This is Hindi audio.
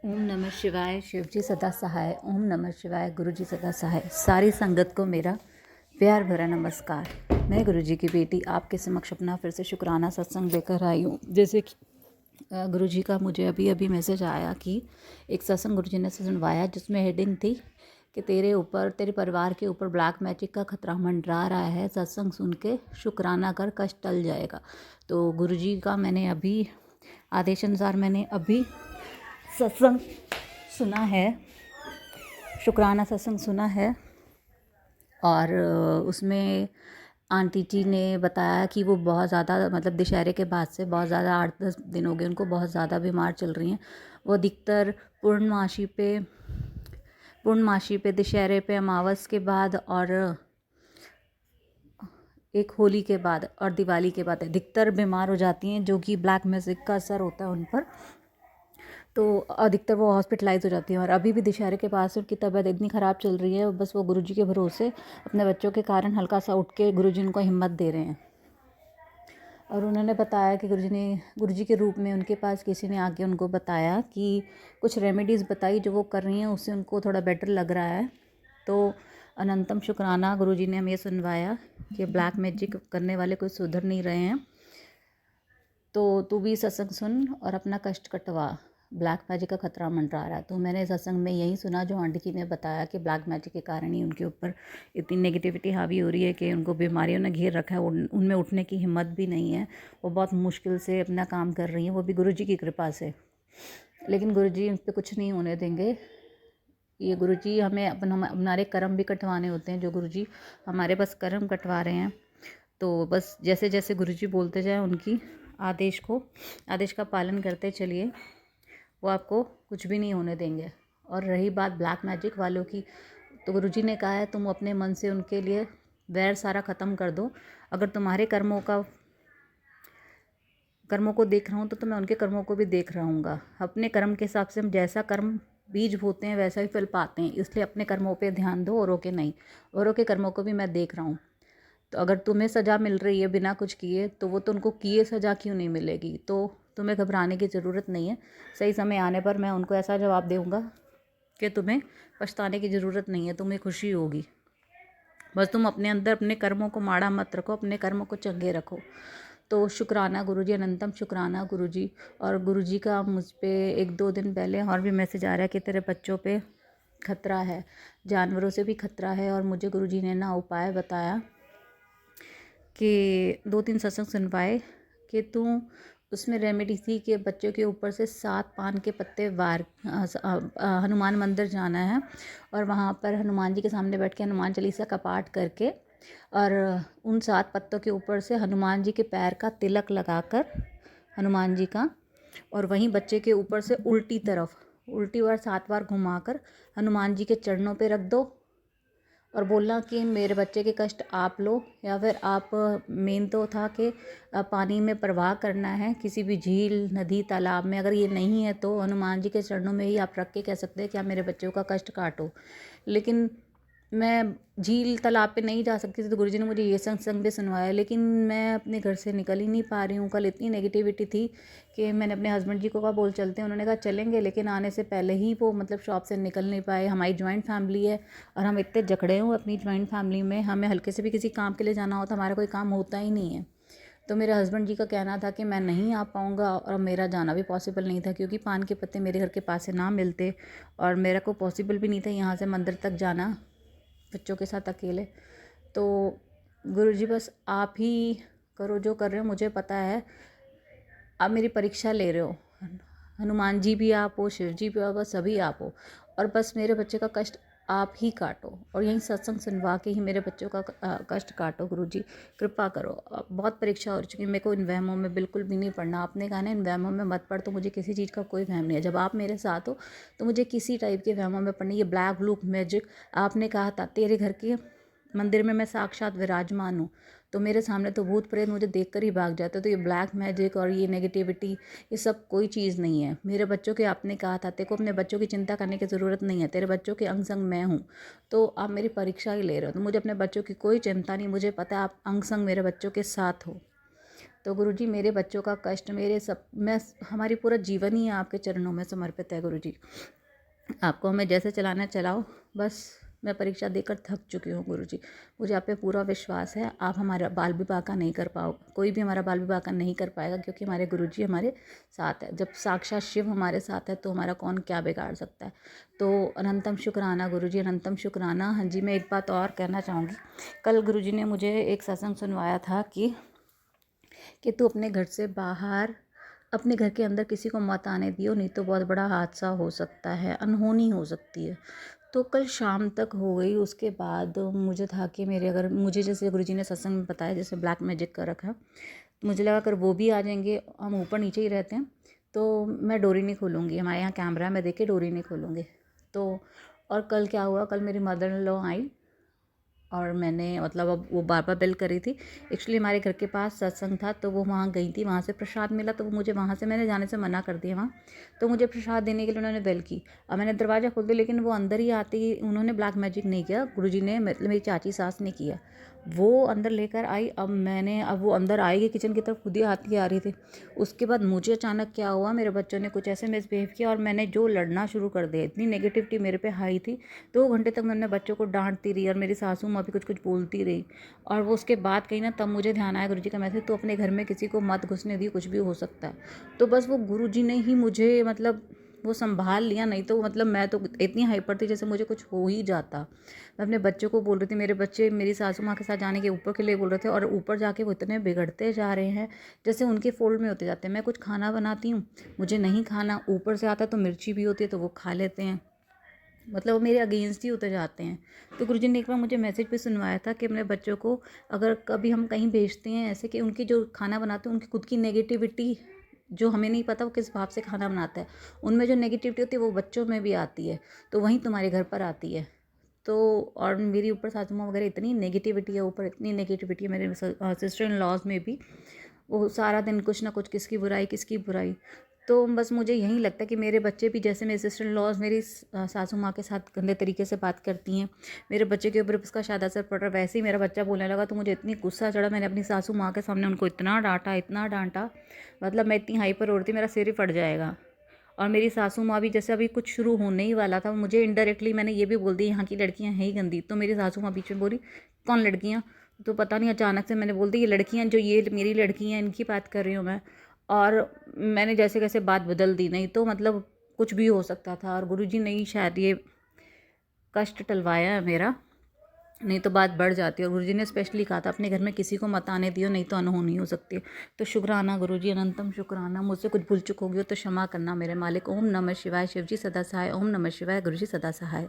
ओम नमः शिवाय। शिव जी सदा सहाय। ओम नमः शिवाय। गुरु जी सदा सहाय। सारी संगत को मेरा प्यार भरा नमस्कार। मैं गुरु जी की बेटी आपके समक्ष अपना फिर से शुक्राना सत्संग लेकर आई हूँ। जैसे कि गुरु जी का मुझे अभी अभी मैसेज आया कि एक सत्संग गुरु जी ने सुनवाया जिसमें हेडिंग थी कि तेरे ऊपर, तेरे परिवार के ऊपर ब्लैक मैजिक का खतरा मंडरा रहा है, सत्संग सुन के शुक्राना कर, कष्ट टल जाएगा। तो गुरु जी का मैंने अभी आदेश अनुसार मैंने अभी सत्संग सुना है, शुक्राना सत्संग सुना है। और उसमें आंटी जी ने बताया कि वो बहुत ज़्यादा मतलब दशहरे के बाद से बहुत ज़्यादा 8-10 दिन हो गए उनको, बहुत ज़्यादा बीमार चल रही हैं। वो अधिकतर पूर्णमासी पे दशहरे पे अमावस के बाद और एक होली के बाद और दिवाली के बाद अधिकतर बीमार हो जाती हैं, जो कि ब्लैक मैजिक का असर होता है उन पर। तो अधिकतर वो हॉस्पिटलाइज हो जाती हैं। और अभी भी दशहरे के पास उनकी तबीयत इतनी ख़राब चल रही है, बस वो गुरुजी के भरोसे अपने बच्चों के कारण हल्का सा उठ के गुरुजी उनको हिम्मत दे रहे हैं। और उन्होंने बताया कि गुरुजी के रूप में उनके पास किसी ने आके उनको बताया कि कुछ रेमेडीज़ बताई जो वो कर रही हैं, उससे उनको थोड़ा बेटर लग रहा है। तो अनंतम शुक्राना, गुरुजी ने हमें सुनवाया कि ब्लैक मैजिक करने वाले कोई सुधर नहीं रहे हैं, तो तू भी सत्संग सुन और अपना कष्ट कटवा, ब्लैक मैजिक का खतरा मंडरा रहा है। तो मैंने सत्संग में यही सुना जो आंटी जी ने बताया कि ब्लैक मैजिक के कारण ही उनके ऊपर इतनी नेगेटिविटी हावी हो रही है कि उनको बीमारियों ने घेर रखा है, उनमें उठने की हिम्मत भी नहीं है। वो बहुत मुश्किल से अपना काम कर रही हैं, वो भी गुरुजी की कृपा से। लेकिन गुरुजी उन पर कुछ नहीं होने देंगे। ये गुरुजी हमें हमारे कर्म भी कटवाने होते हैं, जो गुरुजी हमारे बस कर्म कटवा रहे हैं। तो बस जैसे जैसे गुरुजी बोलते जाएं उनकी आदेश का पालन करते चलिए, वो आपको कुछ भी नहीं होने देंगे। और रही बात ब्लैक मैजिक वालों की, तो गुरुजी ने कहा है तुम अपने मन से उनके लिए वैर सारा ख़त्म कर दो। अगर तुम्हारे कर्मों को देख रहा हूँ तो मैं उनके कर्मों को भी देख रहा हूँगा। अपने कर्म के हिसाब से हम जैसा कर्म बीज बोते हैं वैसा ही फल पाते हैं, इसलिए अपने कर्मों पे ध्यान दो, औरों के नहीं। औरों के कर्मों को भी मैं देख रहा हूँ। तो अगर तुम्हें सज़ा मिल रही है बिना कुछ किए, तो वो तो उनको किए सज़ा क्यों नहीं मिलेगी। तो तुम्हें घबराने की ज़रूरत नहीं है। सही समय आने पर मैं उनको ऐसा जवाब दूँगा कि तुम्हें पछताने की ज़रूरत नहीं है, तुम्हें खुशी होगी। बस तुम अपने अंदर अपने कर्मों को माड़ा मत रखो, अपने कर्मों को चंगे रखो। तो शुक्राना गुरुजी, अनंतम शुक्राना गुरुजी। और गुरुजी का मुझ पे 1-2 दिन पहले और भी मैसेज आ रहा है कि तेरे बच्चों पे खतरा है, जानवरों से भी खतरा है। और मुझे गुरुजी ने ना उपाय बताया कि 2-3 सत्संग सुनवाए कि तू उसमें रेमेडी थी कि बच्चों के ऊपर से 7 पान के पत्ते वार हनुमान मंदिर जाना है और वहाँ पर हनुमान जी के सामने बैठ के हनुमान चालीसा का पाठ करके और उन 7 पत्तों के ऊपर से हनुमान जी के पैर का तिलक लगाकर हनुमान जी का, और वहीं बच्चे के ऊपर से उल्टी बार 7 बार घुमाकर हनुमान जी के चरणों पे रख दो और बोलना कि मेरे बच्चे के कष्ट आप लो। या फिर आप मेन तो था कि पानी में प्रवाह करना है, किसी भी झील, नदी, तालाब में। अगर ये नहीं है तो हनुमान जी के चरणों में ही आप रख के कह सकते हैं कि आप मेरे बच्चों का कष्ट काटो। लेकिन मैं झील तालाब पे नहीं जा सकती थी, तो गुरुजी ने मुझे ये सत्संग भी सुनवाया। लेकिन मैं अपने घर से निकल ही नहीं पा रही हूँ। कल इतनी नेगेटिविटी थी कि मैंने अपने हस्बैंड जी को कहा बोल चलते हैं, उन्होंने कहा चलेंगे, लेकिन आने से पहले ही वो मतलब शॉप से निकल नहीं पाए। हमारी जॉइंट फैमिली है और हम इतने जकड़े हुए अपनी जॉइंट फैमिली में, हमें हल्के से भी किसी काम के लिए जाना होता, हमारा कोई काम होता ही नहीं है। तो मेरे हस्बैंड जी का कहना था कि मैं नहीं आ पाऊँगा और मेरा जाना भी पॉसिबल नहीं था, क्योंकि पान के पत्ते मेरे घर के पास से ना मिलते और मेरा को पॉसिबल भी नहीं था यहाँ से मंदिर तक जाना बच्चों के साथ अकेले। तो गुरुजी बस आप ही करो जो कर रहे हो, मुझे पता है आप मेरी परीक्षा ले रहे हो। हनुमान जी भी आप हो, शिव जी भी आप हो, सभी आप हो, और बस मेरे बच्चे का कष्ट आप ही काटो और यहीं सत्संग सुनवा के ही मेरे बच्चों का कष्ट काटो। गुरुजी कृपा करो। अब बहुत परीक्षा हो चुकी है, मेरे को इन वहमों में बिल्कुल भी नहीं पड़ना। आपने कहा ना इन वहमों में मत पड़, तो मुझे किसी चीज़ का कोई वहम नहीं है। जब आप मेरे साथ हो तो मुझे किसी टाइप के वहमों में पड़नी। ये ब्लैक ब्लू मैजिक, आपने कहा था तेरे घर के मंदिर में मैं साक्षात विराजमान हूँ, तो मेरे सामने तो भूत प्रेत मुझे देखकर ही भाग जाते। तो ये ब्लैक मैजिक और ये नेगेटिविटी, ये सब कोई चीज़ नहीं है। मेरे बच्चों के, आपने कहा था तेरे को अपने बच्चों की चिंता करने की ज़रूरत नहीं है, तेरे बच्चों के अंग संग मैं हूँ। तो आप मेरी परीक्षा ही ले रहे हो, तो मुझे अपने बच्चों की कोई चिंता नहीं। मुझे पता है आप अंग संग मेरे बच्चों के साथ हो। तो गुरुजी मेरे बच्चों का कष्ट, मेरे सब, मैं, हमारी पूरा जीवन ही आपके चरणों में समर्पित है गुरुजी। आपको हमें जैसे चलाना है चलाओ, बस मैं परीक्षा देकर थक चुकी हूँ गुरुजी। मुझे आप पे पूरा विश्वास है, आप हमारा बाल विवाह का नहीं कर पाओ, कोई भी हमारा बाल विवाह का नहीं कर पाएगा, क्योंकि हमारे गुरुजी हमारे साथ है। जब साक्षात शिव हमारे साथ है तो हमारा कौन क्या बिगाड़ सकता है। तो अनंतम शुक्राना गुरुजी, अनंतम शुक्राना। हाँ जी, मैं एक बात और कहना चाहूँगी। कल गुरुजी ने मुझे एक सत्संग सुनवाया था कि तू अपने घर से बाहर, अपने घर के अंदर किसी को मत आने दियो, नहीं तो बहुत बड़ा हादसा हो सकता है, अनहोनी हो सकती है। तो कल शाम तक हो गई। उसके बाद मुझे था कि मेरे, अगर मुझे जैसे गुरुजी ने सत्संग में बताया जैसे ब्लैक मैजिक कर रखा, तो मुझे लगा अगर वो भी आ जाएंगे, हम ऊपर नीचे ही रहते हैं, तो मैं डोरी नहीं खोलूँगी, हमारे यहाँ कैमरा में देख के डोरी नहीं खोलूँगी। तो और कल क्या हुआ, कल मेरी मदर इन लॉ आई और मैंने, मतलब अब वो बार बार बेल कर रही थी। एक्चुअली हमारे घर के पास सत्संग था तो वो वहाँ गई थी, वहाँ से प्रसाद मिला, तो वो मुझे वहाँ से, मैंने जाने से मना कर दिया वहाँ। तो मुझे प्रसाद देने के लिए उन्होंने बेल की। अब मैंने दरवाज़ा खोल दिया, लेकिन वो अंदर ही आती ही, उन्होंने ब्लैक मैजिक नहीं किया, गुरुजी ने, मतलब मेरी चाची सास ने किया। वो अंदर लेकर आई। अब वो अंदर आएगी किचन की तरफ, खुद ही आती आ रही थी। उसके बाद मुझे अचानक क्या हुआ, मेरे बच्चों ने कुछ ऐसे मिसबिहेव किया और मैंने जो लड़ना शुरू कर दिया, इतनी नेगेटिविटी मेरे पे हाई थी। 2 घंटे तक मैंने बच्चों को डांटती रही और मेरी सासू माँ भी कुछ कुछ बोलती रही। और वो उसके बाद कहीं ना, तब मुझे ध्यान आया गुरुजी का मैसेज, तो अपने घर में किसी को मत घुसने दी, कुछ भी हो सकता है। तो बस वो गुरुजी ने ही मुझे, मतलब वो संभाल लिया, नहीं तो मतलब मैं तो इतनी हाइपर थी जैसे मुझे कुछ हो ही जाता। मैं अपने बच्चों को बोल रही थी, मेरे बच्चे मेरी सासू माँ के साथ जाने के ऊपर के लिए बोल रहे थे, और ऊपर जाके वो इतने बिगड़ते जा रहे हैं, जैसे उनके फोल्ड में होते जाते हैं। मैं कुछ खाना बनाती हूँ, मुझे नहीं खाना, ऊपर से आता तो मिर्ची भी होती है तो वो खा लेते हैं, मतलब वो मेरे अगेंस्ट ही होते जाते हैं। तो गुरुजी ने एक बार मुझे मैसेज भी सुनवाया था कि अपने बच्चों को अगर कभी हम कहीं भेजते हैं ऐसे, कि उनकी जो खाना बनाते हैं उनकी खुद की नेगेटिविटी, जो हमें नहीं पता वो किस भाव से खाना बनाता है, उनमें जो नेगेटिविटी होती है वो बच्चों में भी आती है, तो वहीं तुम्हारे घर पर आती है। तो और मेरी ऊपर सासू माँ वगैरह इतनी नेगेटिविटी है, ऊपर इतनी नेगेटिविटी है, मेरे सिस्टर इन लॉज में भी, वो सारा दिन कुछ ना कुछ, किसकी बुराई किसकी बुराई। तो बस मुझे यही लगता है कि मेरे बच्चे भी, जैसे मेरे सिस्टर इन लॉज मेरी सासू माँ के साथ गंदे तरीके से बात करती हैं, मेरे बच्चे के ऊपर उसका शायद असर पड़ रहा है। वैसे ही मेरा बच्चा बोलने लगा तो मुझे इतनी गुस्सा चढ़ा, मैंने अपनी सासू माँ के सामने उनको इतना डांटा, इतना डांटा, मतलब मैं इतनी हाइपर हो रही थी, मेरा सिर ही फट जाएगा। और मेरी सासू माँ भी, जैसे अभी कुछ शुरू होने ही वाला था, मुझे इनडायरेक्टली मैंने ये भी बोल दी, यहाँ की लड़कियाँ हैं ही गंदी। तो मेरी सासू माँ बीच में बोली, कौन लड़कियाँ? तो पता नहीं अचानक से मैंने बोल दी, ये लड़कियाँ जो, ये मेरी लड़कियाँ, इनकी बात कर रही हूँ मैं। और मैंने जैसे कैसे बात बदल दी, नहीं तो मतलब कुछ भी हो सकता था। और गुरुजी ने ही शायद ये कष्ट टलवाया है मेरा, नहीं तो बात बढ़ जाती है। और गुरुजी ने स्पेशली कहा था अपने घर में किसी को मत आने दियो, नहीं तो अनहोनी हो सकती है। तो शुक्राना गुरुजी, अनंतम शुक्राना। मुझसे कुछ भूल चुक होगी हो तो क्षमा करना मेरे मालिक। ओम नमः शिवाय। शिवजी सदा सहाय। ओम नमः शिवाय। गुरुजी सदा सहाय।